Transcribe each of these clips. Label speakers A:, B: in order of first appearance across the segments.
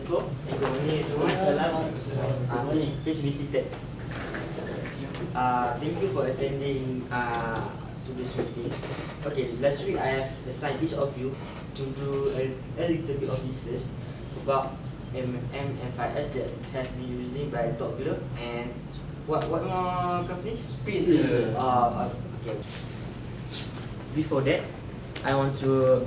A: Assalamualaikum. Please be seated. Thank you for attending to this meeting. Okay, last week I have assigned each of you to do a little bit of research about MFIS that has been using by Top Glove and what more companies? Spritzer. Okay. Before that, I want to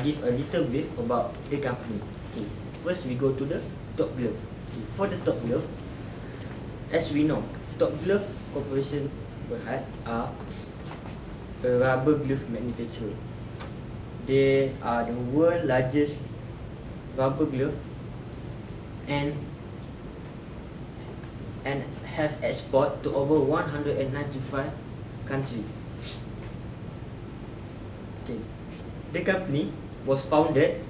A: give a little bit about the company. Okay. First, we go to the Top Glove. Okay. For the Top Glove, as we know, Top Glove Corporation Berhad are a rubber glove manufacturer. They are the world's largest rubber glove and have export to over 195 countries. Okay. The company was founded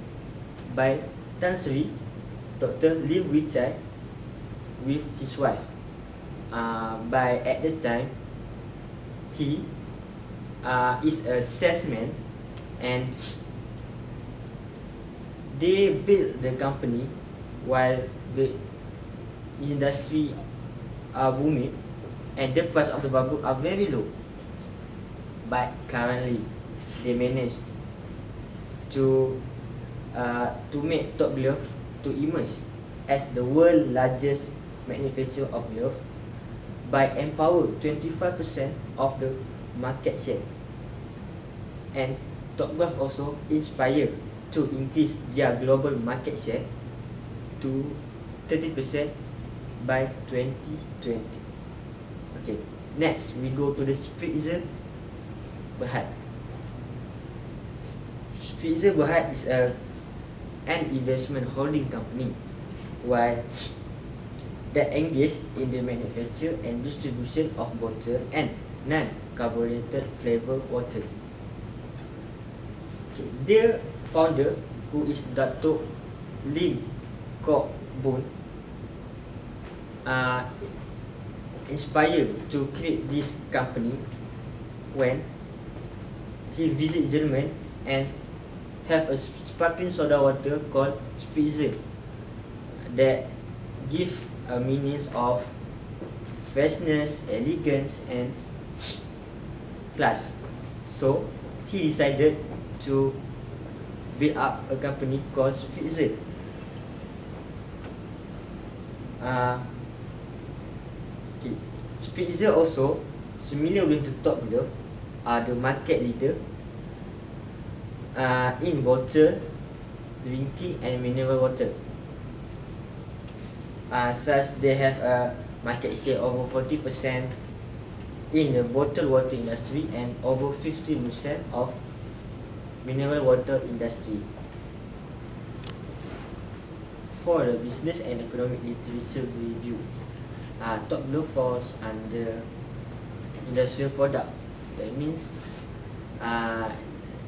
A: by Tan Sri Dr. Lim Wee Chai with his wife. By at this time, he is a salesman, and they built the company while the industry are booming and the price of the rubber are very low. But currently, they managed to make Top Glove to emerge as the world's largest manufacturer of glove by empower 25% of the market share. And Top Glove also inspired to increase their global market share to 30% by 2020. Okay, next we go to the Spritzer Bhd. Spritzer Bhd is an investment holding company while that engage in the manufacture and distribution of bottled and non-carbonated flavored water. Okay. Their founder, who is Dato' Lim Kok Boon, inspired to create this company when he visit Germany and have a sparkling soda water called Spritzer that give a meaning of freshness, elegance, and class. So he decided to build up a company called Spritzer. Okay. Spritzer also, similar with the Top Glove, are the market leader in bottled drinking and mineral water. Such they have a market share over 40% in the bottled water industry and over 50% of mineral water industry. For the business and economic literature review, Top Glove falls under industrial product. That means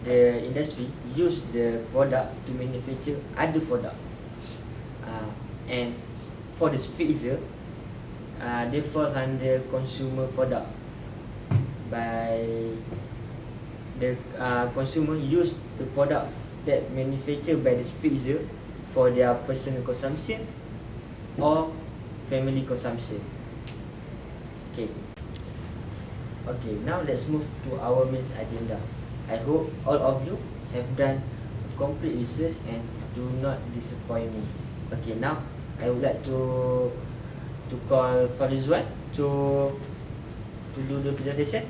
A: the industry use the product to manufacture other products. And for the Spritzer, they fall under consumer product. By the consumer use the products that manufactured by the Spritzer for their personal consumption or family consumption. Okay. Okay, now let's move to our main agenda. I hope all of you have done a complete research and do not disappoint me. Okay, now I would like to call Farizwan to do the presentation.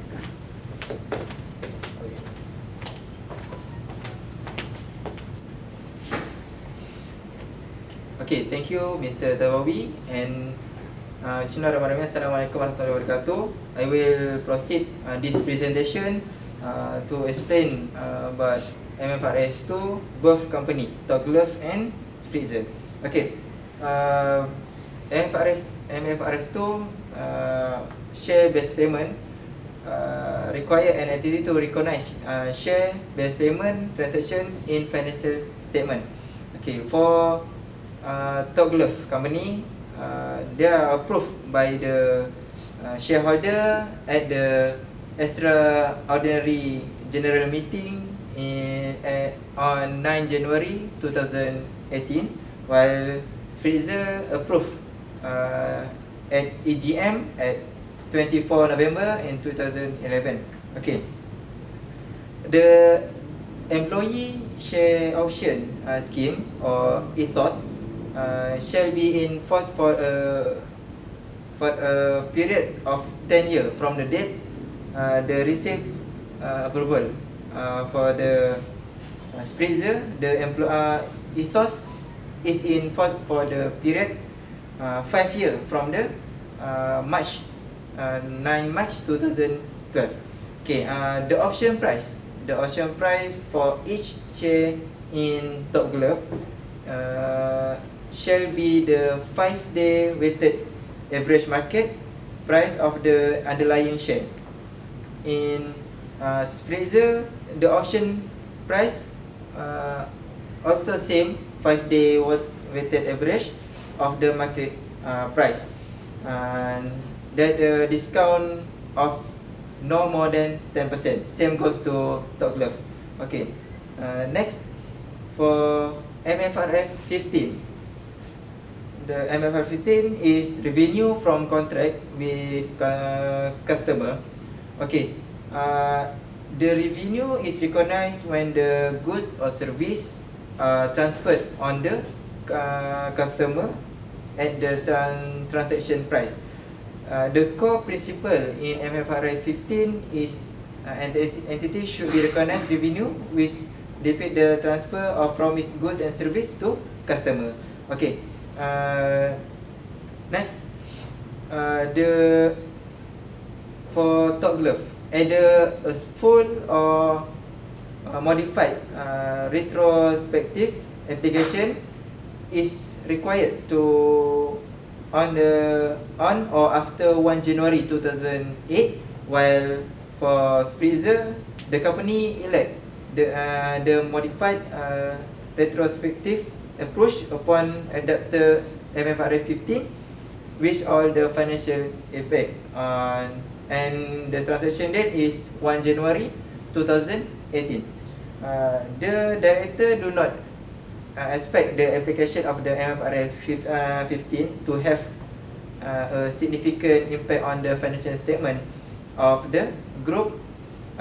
B: Okay, thank you Mr. Tawawi, and Bismillahirrahmanirrahim. Assalamualaikum warahmatullahi wabarakatuh. I will proceed this presentation to explain about MFRS 2, both company, Top Glove and Spritzer. Okay, MFRS 2 share-based payment require an entity to recognize share-based payment transaction in financial statement. Okay, for Top Glove company, they are approved by the shareholder at the extraordinary general meeting on 9 January 2018, while Spritzer approved at EGM at 24 November in 2011. Okay. The employee share option scheme or ESOS shall be in force for a period of 10 years from the date the receive approval for the Spritzer. The ESOS is in force for the period 5 years from the March 9 March 2012. Okay, the option price for each share in Top Glove shall be the 5-day weighted average market price of the underlying share. In Spritzer, the option price also same 5-day weighted average of the market price, and that discount of no more than 10%. Same goes to Top Glove. Okay. Next, for MFRF 15. The MFRF 15 is revenue from contract with customer. Okay. The revenue is recognized when the goods or service transferred on the customer at the transaction price. The core principle in MFRF 15 is entity should be recognized revenue which depict the transfer of promised goods and service to customer. Okay. Next, for Top Glove, either a full or modified retrospective application is required to on or after 1 January 2008, while for Spritzer, the company elect the modified retrospective approach upon adopted MFRF 15, which all the financial effect and the transaction date is 1 January 2018. The director do not expect the application of the MFRF 15 to have a significant impact on the financial statement of the group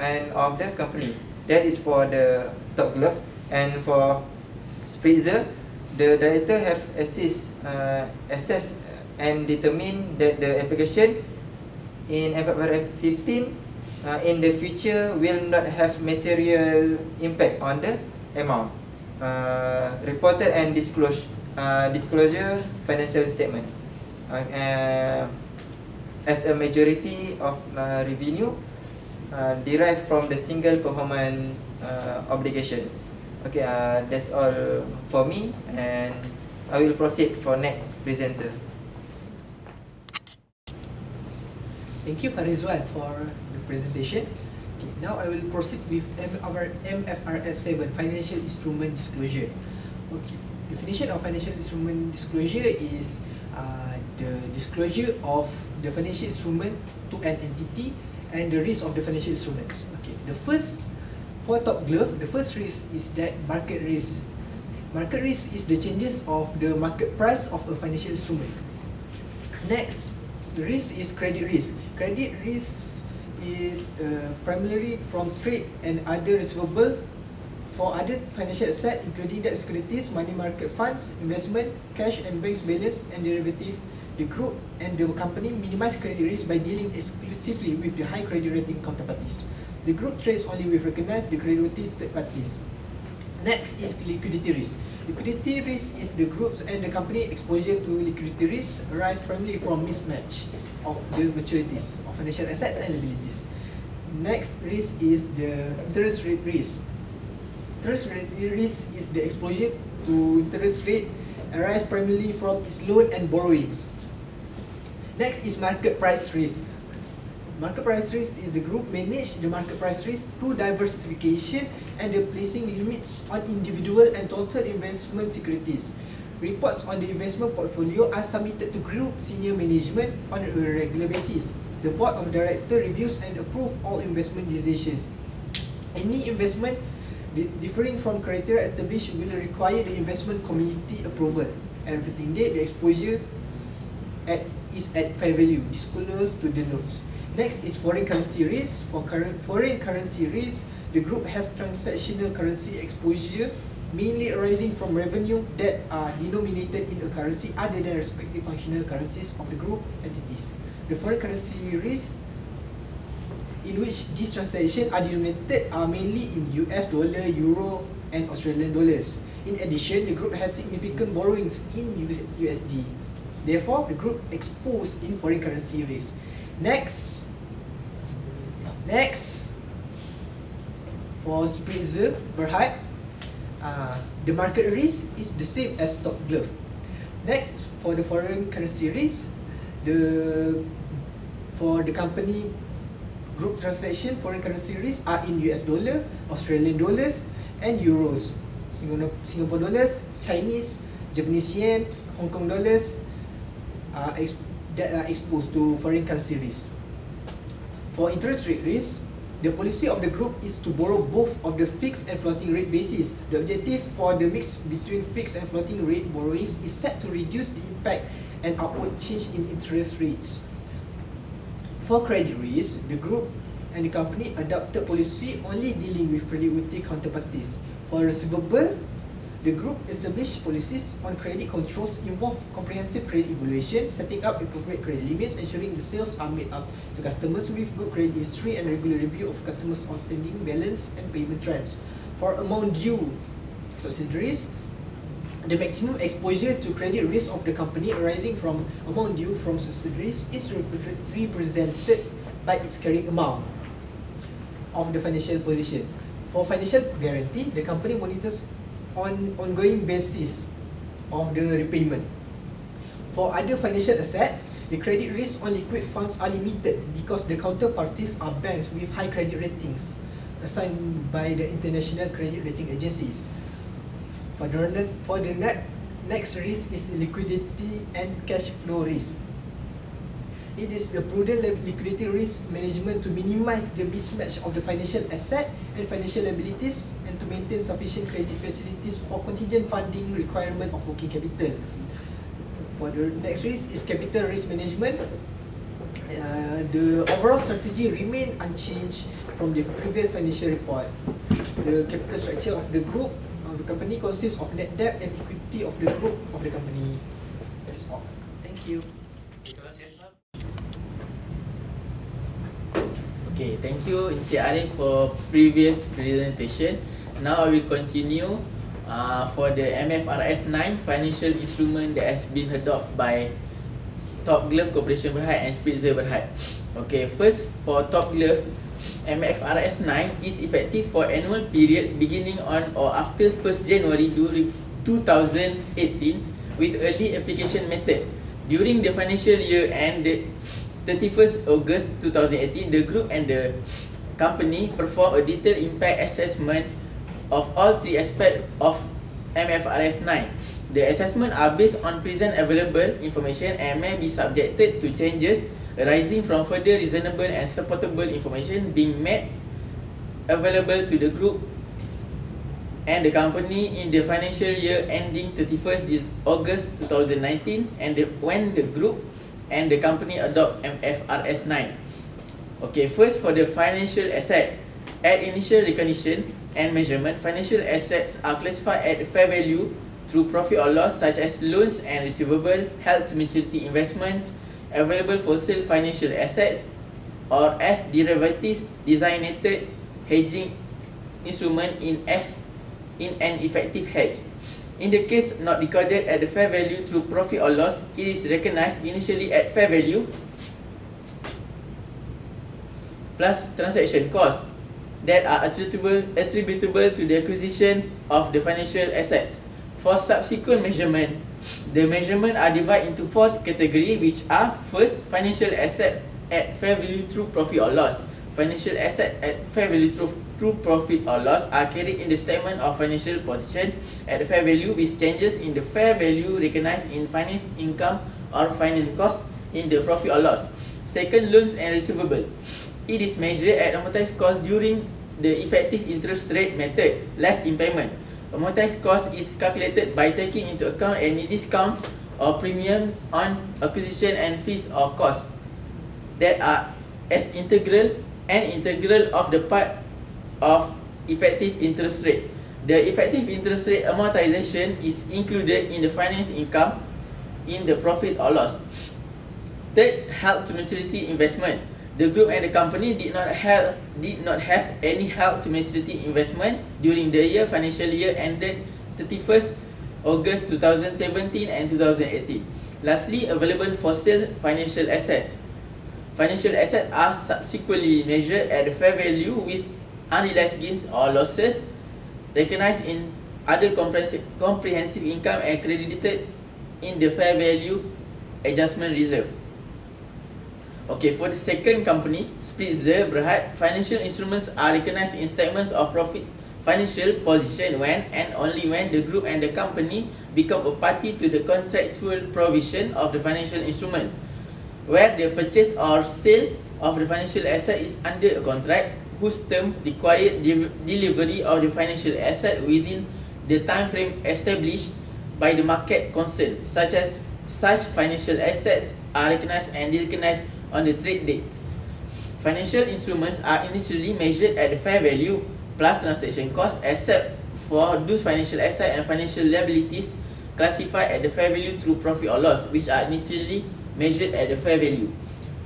B: and of the company. That is for the Top Glove. And for Spritzer, the director have assessed and determined that the application in MFRF 15 in the future will not have material impact on the amount reported and disclosure financial statement, as a majority of revenue derived from the single performance obligation. Okay, that's all for me, and I will proceed for next presenter.
C: Thank you, Farizwan, for the presentation. Okay, now I will proceed with our MFRS 7, Financial Instrument Disclosure. Okay, definition of financial instrument disclosure is the disclosure of the financial instrument to an entity and the risk of the financial instruments. Okay, for Top Glove, the first risk is that market risk. Market risk is the changes of the market price of a financial instrument. Next, the risk is credit risk. Credit risk is primarily from trade and other receivable for other financial assets, including debt securities, money market funds, investment, cash and bank balance, and derivative. The group and the company minimize credit risk by dealing exclusively with the high credit rating counterparties. The group trades only with recognized creditworthy third parties. Next is liquidity risk. Liquidity risk is the group's and the company exposure to liquidity risk arise primarily from mismatch of the maturities of financial assets and liabilities. Next risk is the interest rate risk. Interest rate risk is the exposure to interest rate arise primarily from its loan and borrowings. Next is market price risk. Market price risk is the group manage the market price risk through diversification and the placing limits on individual and total investment securities. Reports on the investment portfolio are submitted to group senior management on a regular basis. The board of directors reviews and approves all investment decisions. Any investment differing from criteria established will require the investment committee approval. At reporting date, the exposure is at fair value, disclosed to the notes. Next is foreign currency risk. For foreign currency risk, the group has transactional currency exposure mainly arising from revenue that are denominated in a currency other than respective functional currencies of the group entities. The foreign currency risk in which these transactions are denominated are mainly in US dollar, euro and Australian dollars. In addition, the group has significant borrowings in USD. Therefore, the group exposed in foreign currency risk. Next, for Spritzer Bhd, the market risk is the same as stock glove. Next, for the foreign currency risk, for the company group transaction, foreign currency risk are in US dollar, Australian dollars and euros, Singapore dollars, Chinese, Japanese yen, Hong Kong dollars that are exposed to foreign currency risk. For interest rate risk, the policy of the group is to borrow both of the fixed and floating rate basis. The objective for the mix between fixed and floating rate borrowings is set to reduce the impact and upward change in interest rates. For credit risk, the group and the company adopted policy only dealing with creditworthy counterparties. For receivable, the group established policies on credit controls involve comprehensive credit evaluation, setting up appropriate credit limits, ensuring the sales are made up to customers with good credit history, and regular review of customers' outstanding balance and payment trends. For amount due subsidiaries, the maximum exposure to credit risk of the company arising from amount due from subsidiaries is represented by its carrying amount of the financial position. For financial guarantee, the company monitors on ongoing basis of the repayment. For other financial assets, the credit risk on liquid funds are limited because the counterparties are banks with high credit ratings assigned by the international credit rating agencies. For the next risk is liquidity and cash flow risk. It is the prudent liquidity risk management to minimize the mismatch of the financial asset and financial liabilities and to maintain sufficient credit facilities for contingent funding requirement of working capital. For the next risk is capital risk management. The overall strategy remain unchanged from the previous financial report. The capital structure of the group, the company consists of net debt and equity of the group of the company. That's all. Thank you.
D: Okay, thank you Encik Arif for previous presentation. Now I will continue for the MFRS 9 financial instrument that has been adopted by Top Glove Corporation Berhad and Spritzer Bhd. Okay, first for Top Glove, MFRS 9 is effective for annual periods beginning on or after 1st January 2018 with early application method. During the financial year ended 31st August 2018, the group and the company perform a detailed impact assessment of all three aspects of MFRS 9. The assessment are based on present available information and may be subjected to changes arising from further reasonable and supportable information being made available to the group and the company in the financial year ending 31st August 2019 and when the group and the company adopt MFRS 9. Okay, first for the financial asset. At initial recognition and measurement, financial assets are classified at fair value through profit or loss such as loans and receivable, held to maturity investment, available for sale financial assets, or as derivatives designated hedging instrument in an effective hedge. In the case not recorded at the fair value through profit or loss, it is recognized initially at fair value plus transaction costs that are attributable to the acquisition of the financial assets. For subsequent measurement, the measurement are divided into 4 categories, which are: first, financial assets at fair value through profit or loss. Financial assets at fair value through profit or loss are carried in the statement of financial position at the fair value, with changes in the fair value recognized in finance income or finance cost in the profit or loss. Second, loans and receivable. It is measured at amortized cost during the effective interest rate method, less impairment. Amortized cost is calculated by taking into account any discount or premium on acquisition and fees or costs that are as integral of the part of effective interest rate. The effective interest rate amortization is included in the finance income in the profit or loss. Third, held to maturity investment. The group and the company did not have any held to maturity investment during the financial year ended 31st August 2017 and 2018. Lastly, available for sale financial assets. Financial assets are subsequently measured at the fair value with unrealized gains or losses recognized in other comprehensive income and credited in the fair value adjustment reserve. Okay, for the second company, Spritzer Bhd, financial instruments are recognized in statements of profit financial position when and only when the group and the company become a party to the contractual provision of the financial instrument, where the purchase or sale of the financial asset is under a contract whose term required delivery of the financial asset within the time frame established by the market concern. Such financial assets are recognized and derecognized on the trade date. Financial instruments are initially measured at the fair value plus transaction cost, except for those financial assets and financial liabilities classified at the fair value through profit or loss, which are initially measured at the fair value.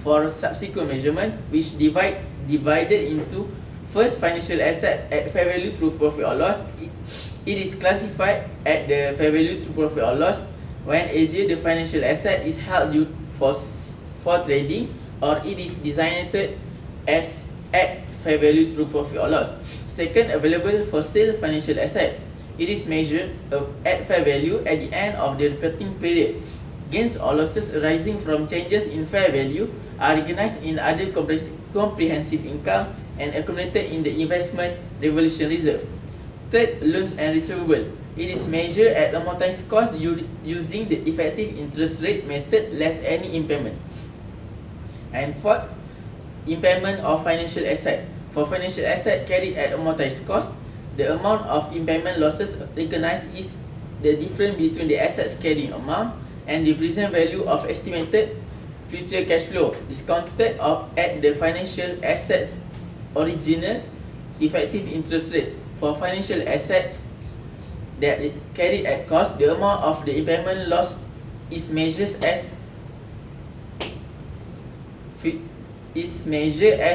D: For subsequent measurement, which divided into first financial asset at fair value through profit or loss, it is classified at the fair value through profit or loss when either the financial asset is held for trading or it is designated as at fair value through profit or loss. Second, available for sale financial asset. It is measured at fair value at the end of the reporting period. Gains or losses arising from changes in fair value are recognized in other comprehensive income and accumulated in the investment revaluation reserve. Third, loans and receivable. It is measured at amortized cost using the effective interest rate method less any impairment. And fourth, impairment of financial asset. For financial asset carried at amortized cost, the amount of impairment losses recognized is the difference between the assets carrying amount and the present value of estimated future cash flow discounted at the financial assets original effective interest rate. For financial assets that carried at cost, the amount of the impairment loss is measured as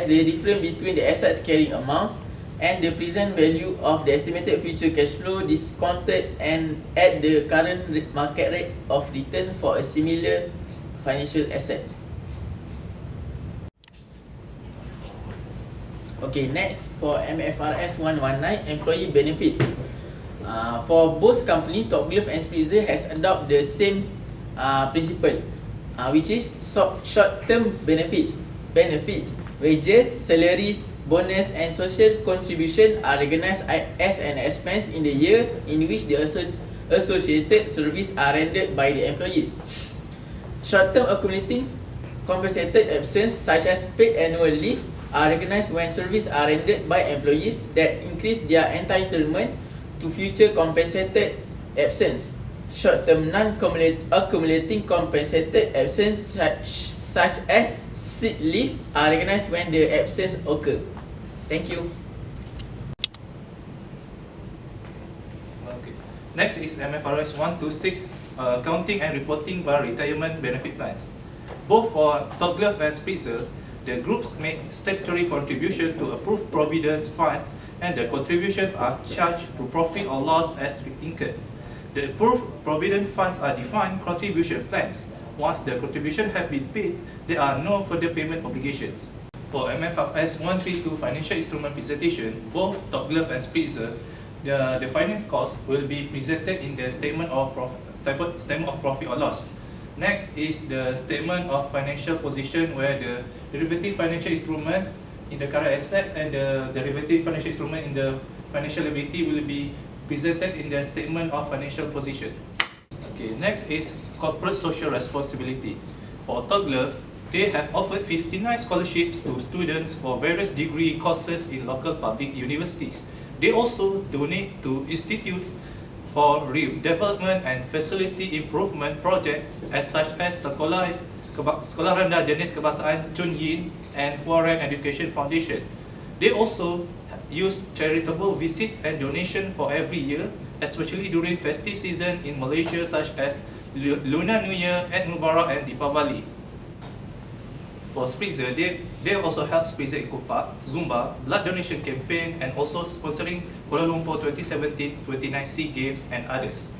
D: the difference between the assets carrying amount and the present value of the estimated future cash flow discounted and at the current market rate of return for a similar financial asset. Okay, next for MFRS 119, employee benefits. For both company, Top Glove and Spritzer has adopted the same principle, which is short-term benefits. Wages, salaries, bonus and social contribution are recognized as an expense in the year in which the associated services are rendered by the employees. Short-term accumulating compensated absence such as paid annual leave are recognized when services are rendered by employees that increase their entitlement to future compensated absence. Short-term non-accumulating compensated absence such as sick leave are recognized when the absence occur. Thank you.
E: Okay. Next is MFRS 126, accounting and reporting by retirement benefit plans. Both for Top Glove and Spritzer, the groups make statutory contribution to approved provident funds and the contributions are charged to profit or loss as incurred. The approved provident funds are defined contribution plans. Once the contribution have been paid, there are no further payment obligations. For MFRS 132 financial instrument presentation, both Top Glove and Spritzer, the finance cost will be presented in the statement of profit or loss. Next is the statement of financial position, where the derivative financial instruments in the current assets and the derivative financial instrument in the financial liability will be presented in the statement of financial position. Okay, next is corporate social responsibility. For Top Glove, they have offered 59 scholarships to students for various degree courses in local public universities. They also donate to institutes for redevelopment and facility improvement projects such as Sekolah Rendah Jenis Kebangsaan Chun Yin and Huaren Education Foundation. They also use charitable visits and donation for every year, especially during festive season in Malaysia such as Lunar New Year, Eid Mubarak and Deepavali. For Spritzer, they also help Spritzer Eco Park, Zumba, blood donation campaign and also sponsoring Kuala Lumpur 2017-29 SEA Games and others.